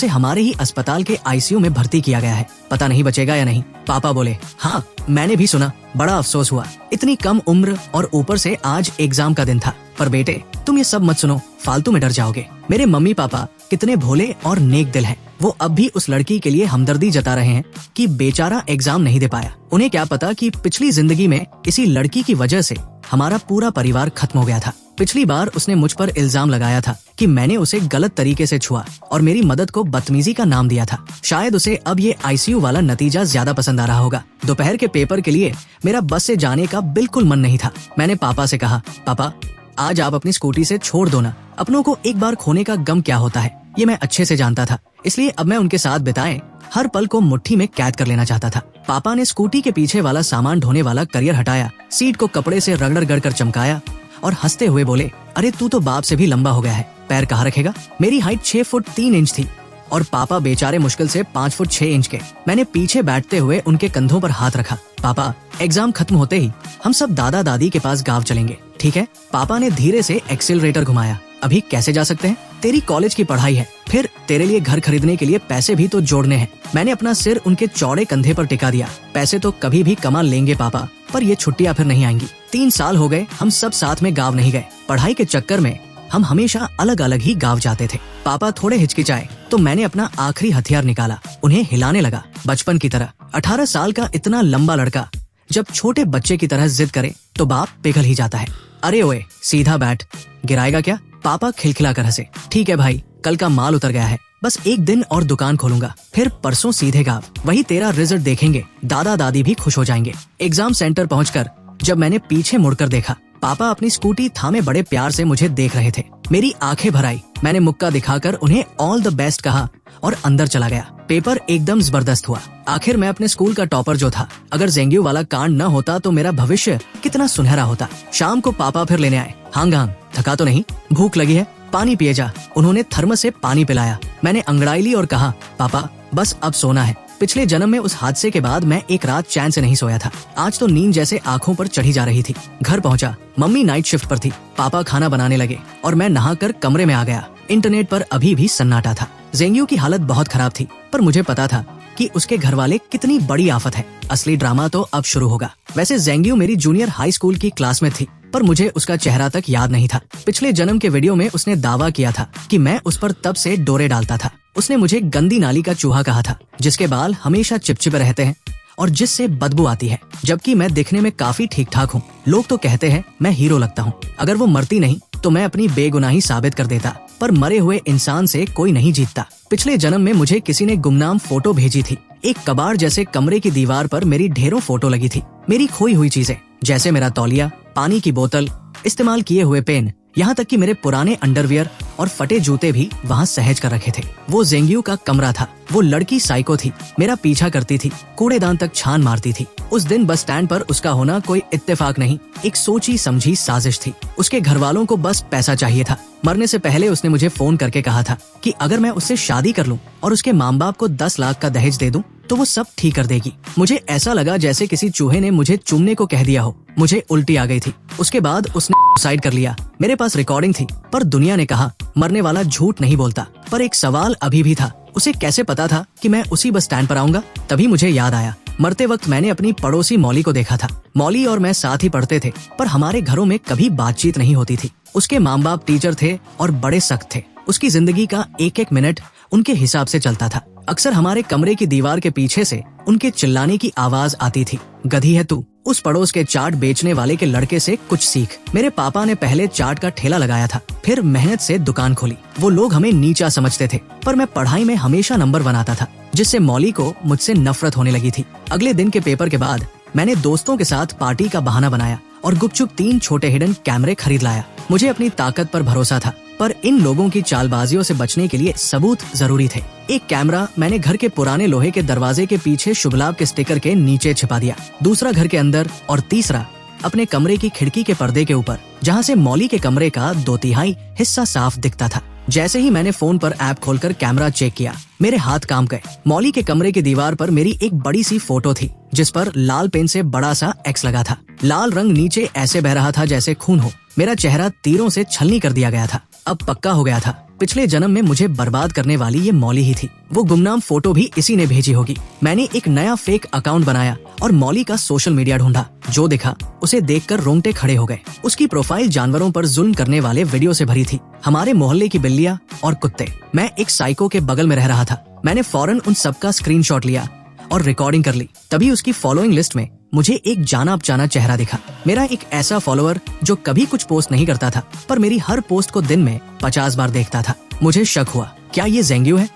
उसे हमारे ही अस्पताल के आईसीयू में भर्ती किया गया है, पता नहीं बचेगा या नहीं। पापा बोले, हाँ मैंने भी सुना, बड़ा अफसोस हुआ, इतनी कम उम्र और ऊपर से आज एग्जाम का दिन था। पर बेटे तुम ये सब मत सुनो, फालतू में डर जाओगे। मेरे मम्मी पापा कितने भोले और नेक दिल हैं। वो अब भी उस लड़की के लिए हमदर्दी जता रहे हैं कि बेचारा एग्जाम नहीं दे पाया। उन्हें क्या पता कि पिछली जिंदगी में इसी लड़की की वजह से हमारा पूरा परिवार खत्म हो गया था। पिछली बार उसने मुझ पर इल्जाम लगाया था कि मैंने उसे गलत तरीके से छुआ और मेरी मदद को बदतमीजी का नाम दिया था। शायद उसे अब ये आईसीयू वाला नतीजा ज्यादा पसंद आ रहा होगा। दोपहर के पेपर के लिए मेरा बस से जाने का बिल्कुल मन नहीं था। मैंने पापा से कहा, पापा आज आप अपनी स्कूटी से छोड़ दो ना, अपनों को एक बार खोने का गम क्या होता है ये मैं अच्छे से जानता था, इसलिए अब मैं उनके साथ बिताए हर पल को मुट्ठी में कैद कर लेना चाहता था। पापा ने स्कूटी के पीछे वाला सामान ढोने वाला करियर हटाया, सीट को कपड़े से रगड़ कर चमकाया और हंसते हुए बोले, अरे तू तो बाप से भी लंबा हो गया है, पैर कहाँ रखेगा। मेरी हाइट 6 फुट 3 इंच थी और पापा बेचारे मुश्किल से 5 फुट 6 इंच के। मैंने पीछे बैठते हुए उनके कंधों पर हाथ रखा। पापा एग्जाम खत्म होते ही हम सब दादा दादी के पास गांव चलेंगे, ठीक है। पापा ने धीरे से एक्सीलरेटर घुमाया। अभी कैसे जा सकते हैं, तेरी कॉलेज की पढ़ाई है, फिर तेरे लिए घर खरीदने के लिए पैसे भी तो जोड़ने हैं। मैंने अपना सिर उनके चौड़े कंधे पर टिका दिया। पैसे तो कभी भी कमा लेंगे पापा, पर ये छुट्टियां फिर नहीं आएंगी। 3 साल हो गए हम सब साथ में गाँव नहीं गए। पढ़ाई के चक्कर में हम हमेशा अलग अलग ही गाँव जाते थे। पापा थोड़े हिचकिचाए तो मैंने अपना आखिरी हथियार निकाला, उन्हें हिलाने लगा बचपन की तरह। 18 साल का इतना लंबा लड़का जब छोटे बच्चे की तरह जिद करे तो बाप पिघल ही जाता है। अरे ओए सीधा बैठ, गिराएगा क्या। पापा खिलखिला कर हंसे। ठीक है भाई, कल का माल उतर गया है, बस 1 दिन और दुकान खोलूंगा, फिर परसों सीधे गाँव, वही तेरा रिजल्ट देखेंगे, दादा दादी भी खुश हो जाएंगे। एग्जाम सेंटर पहुंचकर जब मैंने पीछे मुड़कर देखा, पापा अपनी स्कूटी थामे बड़े प्यार से मुझे देख रहे थे। मेरी आंखें भर आई। मैंने मुक्का दिखाकर उन्हें ऑल द बेस्ट कहा और अंदर चला गया। पेपर एकदम जबरदस्त हुआ। आखिर मैं अपने स्कूल का टॉपर जो था। अगर ज़ेंग्यू वाला कांड न होता तो मेरा भविष्य कितना सुनहरा होता। शाम को पापा फिर लेने आए। हांग हांग, थका तो नहीं, भूख लगी है, पानी पिए जा। उन्होंने थर्मस से पानी पिलाया। मैंने अंगड़ाई ली और कहा, पापा बस अब सोना है। पिछले जन्म में उस हादसे के बाद मैं एक रात चैन से नहीं सोया था। आज तो नींद जैसे आंखों पर चढ़ी जा रही थी। घर पहुंचा, मम्मी नाइट शिफ्ट पर थी। पापा खाना बनाने लगे और मैं नहाकर कमरे में आ गया। इंटरनेट पर अभी भी सन्नाटा था। ज़ेंग्यू की हालत बहुत खराब थी, पर मुझे पता था कि उसके घर वाले कितनी बड़ी आफत है। असली ड्रामा तो अब शुरू होगा। वैसे ज़ेंग्यू मेरी जूनियर हाई स्कूल की क्लास में थी, पर मुझे उसका चेहरा तक याद नहीं था। पिछले जन्म के वीडियो में उसने दावा किया था कि मैं उस पर तब से डोरे डालता था। उसने मुझे गंदी नाली का चूहा कहा था, जिसके बाल हमेशा चिपचिपे रहते हैं और जिससे बदबू आती है, जबकि मैं दिखने में काफी ठीक ठाक हूँ। लोग तो कहते हैं मैं हीरो लगता हूँ। अगर वो मरती नहीं तो मैं अपनी बेगुनाही साबित कर देता, पर मरे हुए इंसान से कोई नहीं जीतता। पिछले जन्म में मुझे किसी ने गुमनाम फोटो भेजी थी। एक कबाड़ जैसे कमरे की दीवार पर मेरी ढेरों फोटो लगी थी। मेरी खोई हुई चीजें, जैसे मेरा तौलिया, पानी की बोतल, इस्तेमाल किए हुए पेन, यहाँ तक कि मेरे पुराने अंडरवियर और फटे जूते भी वहाँ सहेज कर रखे थे। वो ज़ेंग्यू का कमरा था। वो लड़की साइको थी, मेरा पीछा करती थी, कूड़ेदान तक छान मारती थी। उस दिन बस स्टैंड पर उसका होना कोई इत्तेफाक नहीं, एक सोची समझी साजिश थी। उसके घर वालों को बस पैसा चाहिए था। मरने से पहले उसने मुझे फोन करके कहा था कि अगर मैं उससे शादी कर लूं और उसके माँ बाप को 10 लाख का दहेज दे दूं तो वो सब ठीक कर देगी। मुझे ऐसा लगा जैसे किसी चूहे ने मुझे चूमने को कह दिया हो। मुझे उल्टी आ गई थी। उसके बाद उसने सुसाइड कर लिया। मेरे पास रिकॉर्डिंग थी, पर दुनिया ने कहा मरने वाला झूठ नहीं बोलता। पर एक सवाल अभी भी था, उसे कैसे पता था कि मैं उसी बस स्टैंड पर आऊंगा। तभी मुझे याद आया, मरते वक्त मैंने अपनी पड़ोसी मौली को देखा था। मौली और मैं साथ ही पढ़ते थे, पर हमारे घरों में कभी बातचीत नहीं होती थी। उसके माँ बाप टीचर थे और बड़े सख्त थे। उसकी जिंदगी का एक एक मिनट उनके हिसाब से चलता था। अक्सर हमारे कमरे की दीवार के पीछे से उनके चिल्लाने की आवाज आती थी, गधी है तू, उस पड़ोस के चाट बेचने वाले के लड़के से कुछ सीख। मेरे पापा ने पहले चाट का ठेला लगाया था, फिर मेहनत से दुकान खोली। वो लोग हमें नीचा समझते थे, पर मैं पढ़ाई में हमेशा नंबर 1 आता था, जिससे मौली को मुझसे नफरत होने लगी थी। अगले दिन के पेपर के बाद मैंने दोस्तों के साथ पार्टी का बहाना बनाया और गुपचुप 3 छोटे हिडन कैमरे खरीद लाया। मुझे अपनी ताकत पर भरोसा था, पर इन लोगों की चालबाजियों से बचने के लिए सबूत जरूरी थे। एक कैमरा मैंने घर के पुराने लोहे के दरवाजे के पीछे शुभ लाभ के स्टिकर के नीचे छिपा दिया, दूसरा घर के अंदर और तीसरा अपने कमरे की खिड़की के पर्दे के ऊपर, जहाँ से मौली के कमरे का 2/3 हिस्सा साफ दिखता था। जैसे ही मैंने फोन पर ऐप खोलकर कैमरा चेक किया, मेरे हाथ कांप गए। मौली के कमरे की दीवार पर मेरी एक बड़ी सी फोटो थी, जिस पर लाल पेन से बड़ा सा एक्स लगा था। लाल रंग नीचे ऐसे बह रहा था जैसे खून हो। मेरा चेहरा तीरों से छलनी कर दिया गया था। अब पक्का हो गया था, पिछले जन्म में मुझे बर्बाद करने वाली ये मौली ही थी। वो गुमनाम फोटो भी इसी ने भेजी होगी। मैंने एक नया फेक अकाउंट बनाया और मौली का सोशल मीडिया ढूंढा। जो दिखा उसे देखकर रोंगटे खड़े हो गए। उसकी प्रोफाइल जानवरों पर जुल्म करने वाले वीडियो से भरी थी, हमारे मोहल्ले की बिल्लियां और कुत्ते। मैं एक साइको के बगल में रह रहा था। मैंने फौरन उन सबका स्क्रीनशॉट लिया और रिकॉर्डिंग कर ली। तभी उसकी फॉलोइंग लिस्ट में मुझे एक जाना पहचाना चेहरा दिखा। मेरा एक ऐसा फॉलोअर जो कभी कुछ पोस्ट नहीं करता था, पर मेरी हर पोस्ट को दिन में 50 बार देखता था। मुझे शक हुआ, क्या ये ज़ेंग्यू है?